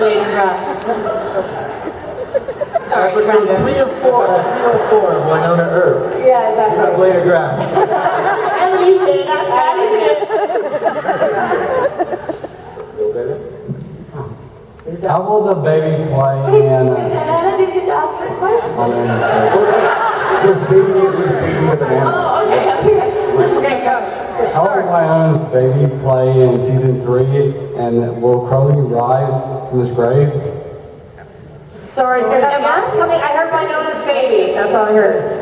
blade of grass. Sorry, Episode Brenda. 304 of Wynonna Earp. Yeah, exactly. A blade of grass. At least it. That's bad, isn't it? How will the baby play in? Banana didn't get to ask her a question. Receiving the banana. Oh, okay. Okay, go. How will Wynonna's baby play in season 3? And will Crowley rise from his grave? Sorry, say that again? Something, I heard Wynonna's baby. That's all I heard.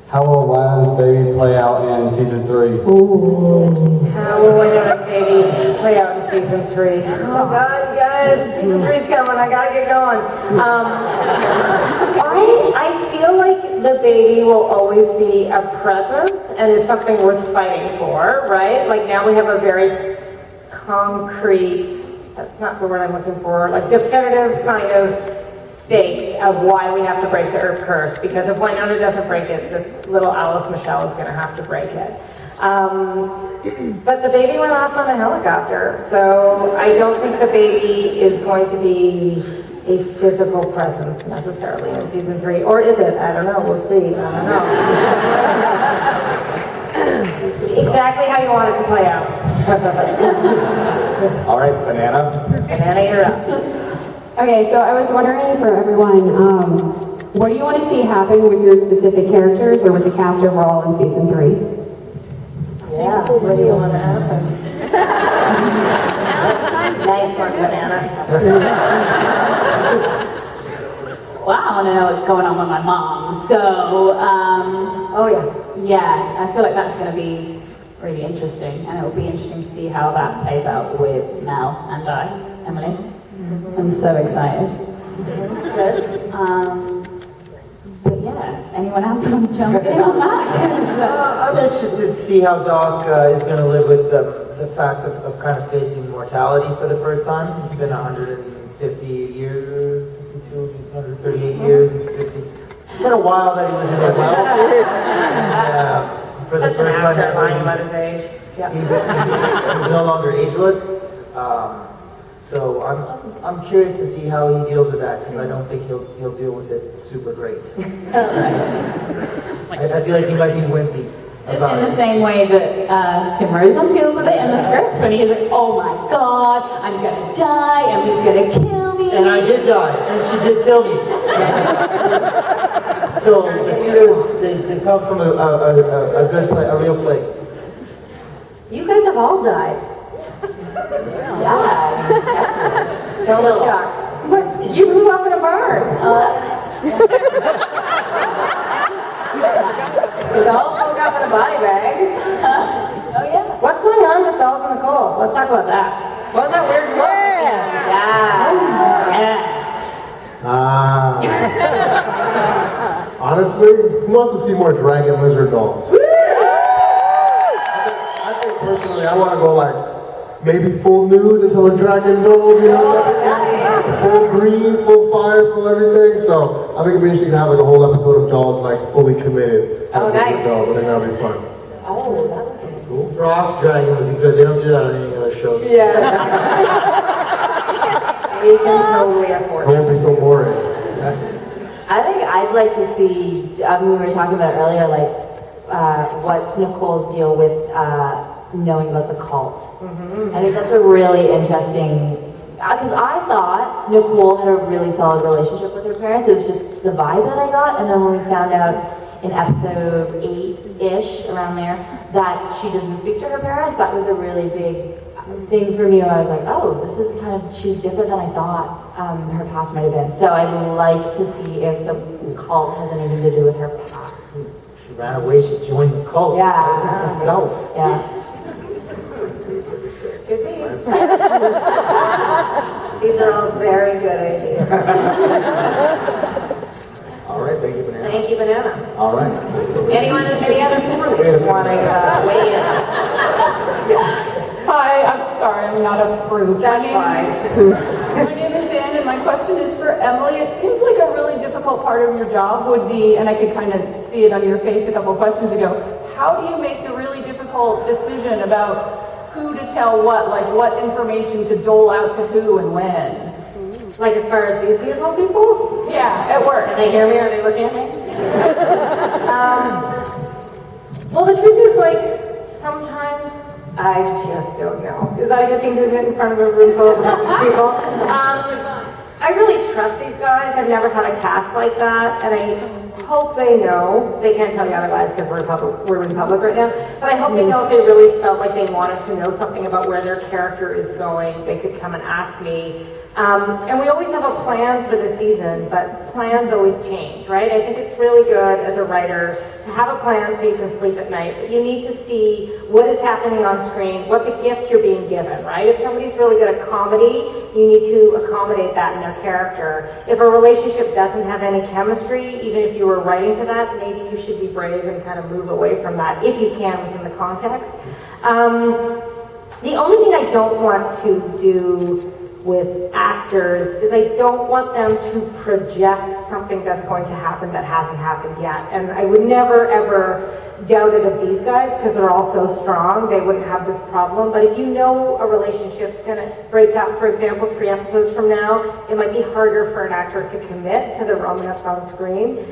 How will Wynonna's baby play out in season 3? How will Wynonna's baby play out in season 3? Oh God, you guys, season 3's coming. I gotta get going. I feel like the baby will always be a presence and is something worth fighting for, right? Like now we have a very concrete, that's not the word I'm looking for, like definitive kind of stakes of why we have to break the Earp curse, because if Wynonna doesn't break it, this little Alice Michelle is going to have to break it. But the baby went off on a helicopter, so I don't think the baby is going to be a physical presence necessarily in season 3, or is it? I don't know. We'll see. I don't know. Exactly how you want it to play out. All right, Banana. Banana, you're up. Okay, so I was wondering for everyone, what do you want to see happen with your specific characters or with the cast overall in season 3? Yeah, what do you want to happen? Nice one, Banana. Well, I want to know what's going on with my mom. So, Oh yeah. yeah, I feel like that's going to be really interesting. And it will be interesting to see how that plays out with Mel and Emily. I'm so excited. But yeah, anyone else want to jump in on that? I'm interested to see how Doc is going to live with the fact of kind of facing mortality for the first time. It's been 150 years, 52, 138 years. It's been a while that he was in it well. And, for the Such first an time actor lying ever, about his age. Yeah. he's no longer ageless. So I'm curious to see how he deals with that, because I don't think he'll deal with it super great. I feel like he might be wimpy. Just in the same way that Tim Rosen deals with it in the script, when he's like, oh my God, I'm gonna die, Emily's gonna kill me. And I did die, and she did kill me. So the heroes, they come from a good place, a real place. You guys have all died. Yeah. Totally shocked. What? You grew up in a barn. The dolls woke up in a body bag. Oh yeah. What's going on with dolls in the cold? Let's talk about that. What was that weird look? Yeah. Honestly, who wants to see more dragon lizard dolls? I think personally, I want to go like maybe full nude until the dragon dolls, you know, full green, full fire, full everything. So I think it'd be interesting to have like a whole episode of dolls like fully committed. Oh, nice. Dolls. I think that'd be fun. Oh, that would be cool. Frost Dragon would be good. They don't do that on any other shows. Yeah. We can totally afford It won't be so boring. I think I'd like to see, we were talking about it earlier, like, what's Nicole's deal with knowing about the cult? I think that's a really interesting, because I thought Nicole had a really solid relationship with her parents. It was just the vibe that I got, and then when we found out in episode 8-ish, around there, that she doesn't speak to her parents, that was a really big thing for me. I was like, oh, this is kind of, she's different than I thought her past might have been. So I'd like to see if the cult has anything to do with her past. She ran away, she joined the cult. Yeah. Herself. Yeah. Could be. These are all very good ideas. All right, thank you, Banana. Thank you, Banana. All right. Anyone, any other fruit want to weigh in? Hi, I'm sorry, I'm not a fruit. That's fine. My name is Dan, and my question is for Emily. It seems like a really difficult part of your job would be, and I could kind of see it on your face a couple of questions ago, how do you make the really difficult decision about who to tell what, like what information to dole out to who and when. Like as far as these beautiful people? Yeah, at work. Can they hear me? Are they looking at me? Well, the truth is, like, sometimes I just don't know. Is that a good thing to admit in front of a room full of nervous people? I really trust these guys. I've never had a cast like that, and I hope they know. They can't tell you otherwise because we're in public right now. But I hope they know if they really felt like they wanted to know something about where their character is going, they could come and ask me. And we always have a plan for the season, but plans always change, right? I think it's really good as a writer to have a plan so you can sleep at night, but you need to see what is happening on screen, what the gifts you're being given, right? If somebody's really good at comedy, you need to accommodate that in their character. If a relationship doesn't have any chemistry, even if you were writing to that, maybe you should be brave and kind of move away from that, if you can within the context. The only thing I don't want to do with actors is I don't want them to project something that's going to happen that hasn't happened yet. And I would never, ever doubt it of these guys because they're all so strong, they wouldn't have this problem. But if you know a relationship's gonna break up, for example, 3 episodes from now, it might be harder for an actor to commit to the romance on screen.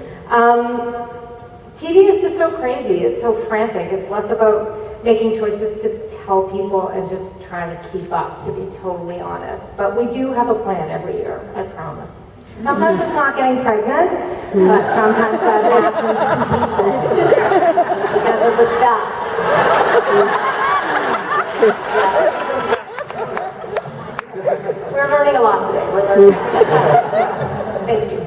TV is just so crazy, it's so frantic. It's less about making choices to tell people and just trying to keep up, to be totally honest. But we do have a plan every year, I promise. Sometimes it's not getting pregnant, but sometimes that happens to people because of the stuff. We're learning a lot today. We're learning. Thank you.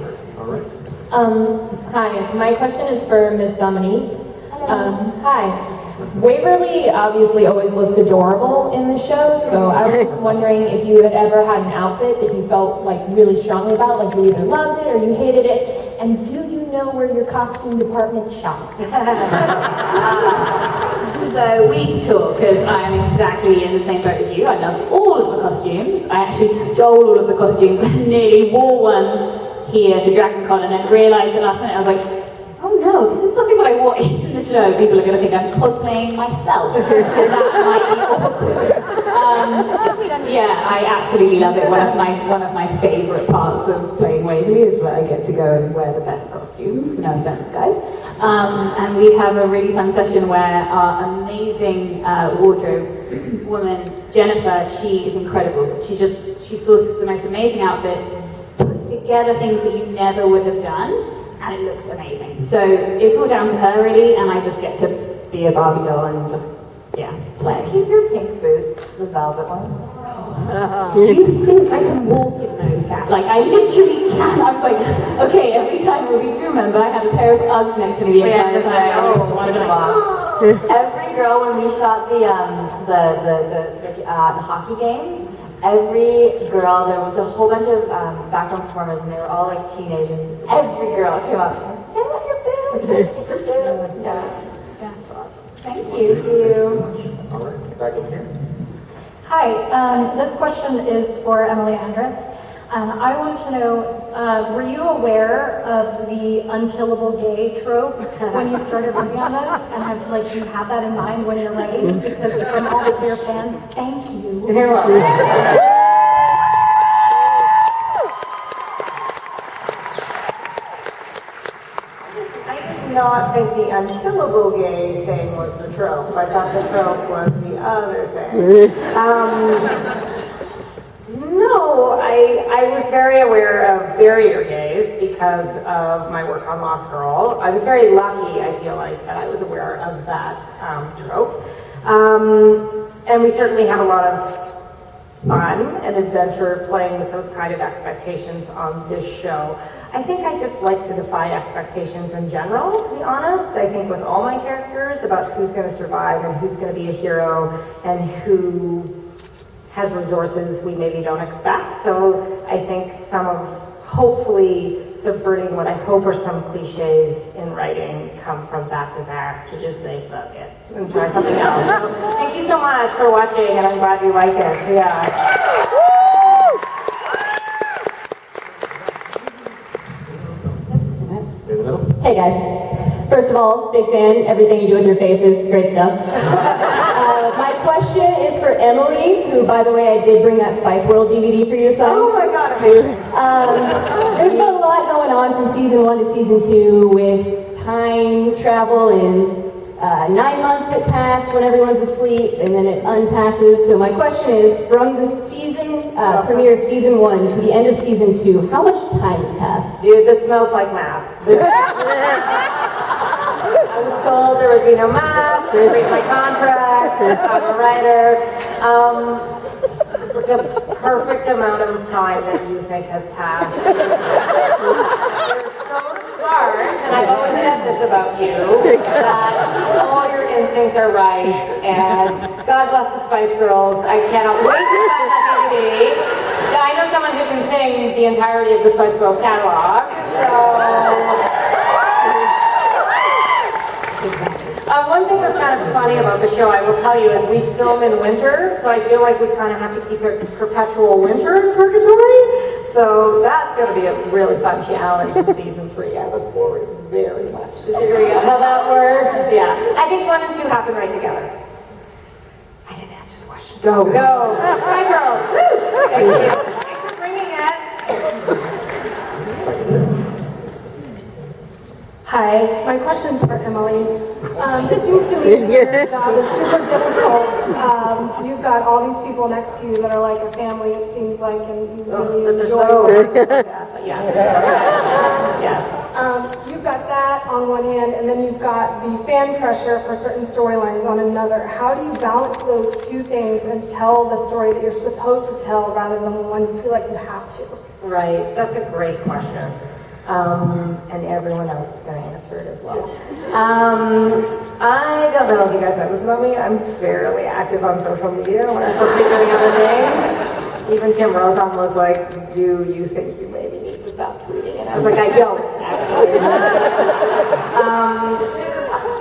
Hi, my question is for Ms. Dominique. Hi. Waverly obviously always looks adorable in the show, so I was just wondering if you had ever had an outfit that you felt like really strongly about, like you either loved it or you hated it, and do you know where your costume department shops? So we need to talk because I am exactly in the same boat as you. I love all of the costumes. I actually stole all of the costumes and nearly wore one here to DragonCon and then realised that last minute I was like, oh no, this is something that I wore in the show. People are going to think I'm cosplaying myself. That might be awkward. Yeah, I absolutely love it. One of my favourite parts of playing Waverly is that I get to go and wear the best costumes. No offense, guys. And we have a really fun session where our amazing wardrobe woman, Jennifer, she is incredible. She sources the most amazing outfits, puts together things that you never would have done, and it looks amazing. So it's all down to her really, and I just get to be a Barbie doll and just, yeah, play. Keep your pink boots, the velvet ones. Do you think I can walk in those, Kat? Like, I literally can. I was like, okay, every time we remember, I had a pair of Uggs next to me the entire time. Oh, wonderful. Every girl, when we shot the hockey game, every girl, there was a whole bunch of background performers, and they were all like teenagers. Every girl came up and was like, I love your boobs. That's awesome. Thank you. All right, back over here. Hi, this question is for Emily Andress. I wanted to know, were you aware of the unkillable gay trope when you started working on this? And do you have that in mind when you're writing? Because from all the queer fans, thank you. You're welcome. I did not think the unkillable gay thing was the trope. I thought the trope was the other thing. No, I was very aware of barrier gays because of my work on Lost Girl. I was very lucky, I feel like, that I was aware of that trope. And we certainly have a lot of fun and adventure playing with those kind of expectations on this show. I think I just like to defy expectations in general, to be honest. I think with all my characters about who's going to survive and who's going to be a hero and who has resources we maybe don't expect. So I think some of hopefully subverting what I hope are some cliches in writing come from that desire to just say, fuck it, and try something else. So thank you so much for watching, and I'm glad you like it. Yeah. Hey guys. First of all, big fan. Everything you do with your face is great stuff. My question is for Emily, who, by the way, I did bring that Spice World DVD for you to sign. Oh my God, amazing. There's been a lot going on from season 1 to season 2 with time travel and 9 months that pass when everyone's asleep, and then it unpasses. So my question is, from the season premiere of season 1 to the end of season 2, how much time has passed? Dude, this smells like math. I was told there would be no math, there would be my contract, I'm a writer. The perfect amount of time that you think has passed. You're so smart, and I've always said this about you, that all your instincts are right, and God bless the Spice Girls. I cannot wait to find that DVD. I know someone who can sing the entirety of the Spice Girls catalog, so... One thing that's kind of funny about the show, I will tell you, is we film in winter, so I feel like we kind of have to keep it perpetual winter in purgatory. So that's going to be a really fun challenge in season 3. I look forward very much to figuring out how that works. Yeah, I think 1 and 2 happen right together. I didn't answer the question. Go, go. Spice Girls. Woo! Thanks for bringing it. Hi, my question's for Emily. It seems to me that your job is super difficult. You've got all these people next to you that are like a family, it seems like, and you really enjoy it. Yes. Yes. You've got that on one hand, and then you've got the fan pressure for certain storylines on another. How do you balance those two things and tell the story that you're supposed to tell rather than the one you feel like you have to? Right, that's a great question. And everyone else is going to answer it as well. I don't know if you guys know this about me. I'm fairly active on social media when I'm supposed to be doing other things. Even Tim Rosen was like, do you think you maybe need to stop tweeting? And I was like, I don't, actually.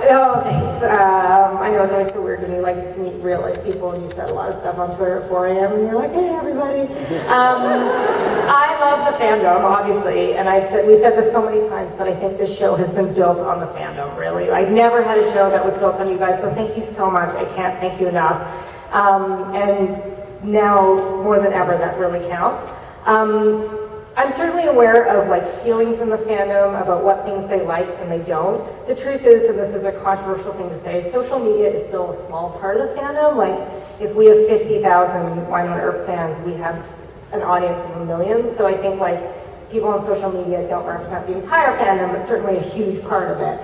Oh, thanks. I know it's always so weird when you like meet real life people and you said a lot of stuff on Twitter at 4 a.m. and you're like, hey, everybody. I love the fandom, obviously, and we've said this so many times, but I think this show has been built on the fandom, really. I've never had a show that was built on you guys, so thank you so much. I can't thank you enough. And now, more than ever, that really counts. I'm certainly aware of like feelings in the fandom about what things they like and they don't. The truth is, and this is a controversial thing to say, social media is still a small part of the fandom. Like, if we have 50,000 Wynonna Earp fans, we have an audience of millions. So I think like people on social media don't represent the entire fandom, but certainly a huge part of it.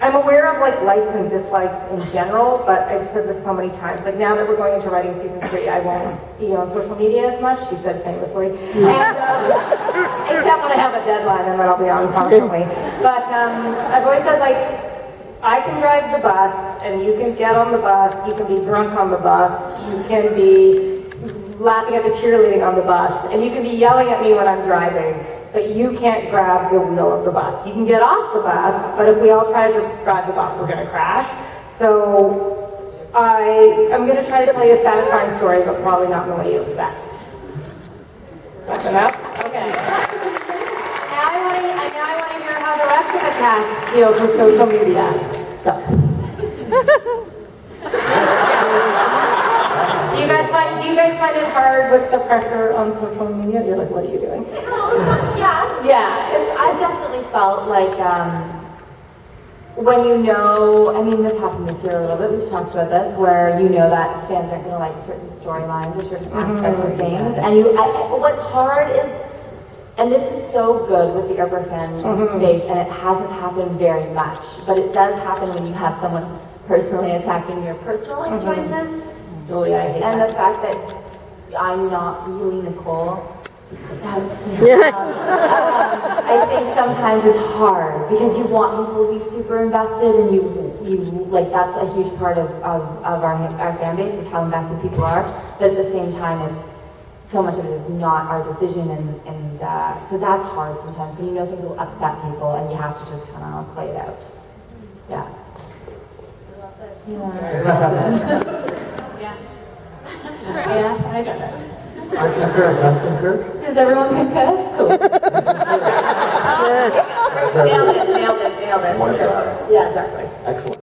I'm aware of like likes and dislikes in general, but I've said this so many times. Like now that we're going into writing season 3, I won't be on social media as much, she said famously. And, except when I have a deadline and then I'll be on constantly. But I've always said like, I can drive the bus and you can get on the bus, you can be drunk on the bus, you can be laughing at the cheerleading on the bus, and you can be yelling at me when I'm driving. But you can't grab the wheel of the bus. You can get off the bus, but if we all try to drive the bus, we're going to crash. So I'm going to try to tell you a satisfying story, but probably not in the way you expect. Is that enough? Okay. Now I want to hear how the rest of the cast deals with social media. Go. Do you guys find it hard with the pressure on social media? You're like, what are you doing? Yeah, I've definitely felt like when you know, I mean, this happened this year a little bit, we've talked about this, where you know that fans aren't going to like certain storylines or certain aspects of things. And what's hard is, and this is so good with the Earp fan base, and it hasn't happened very much, but it does happen when you have someone personally attacking your personal choices. Oh yeah, I hate and that. the fact that I'm not really Nicole, secrets out. I think sometimes it's hard because you want people to be super invested, and you like that's a huge part of our fan base is how invested people are. But at the same time, it's so much of it is not our decision, and so that's hard sometimes when you know things will upset people, and you have to just kind of play it out. Yeah. Yeah, I don't know. I concur. Does everyone concur? Cool. Nailed it. One shot. Yeah, exactly. Excellent.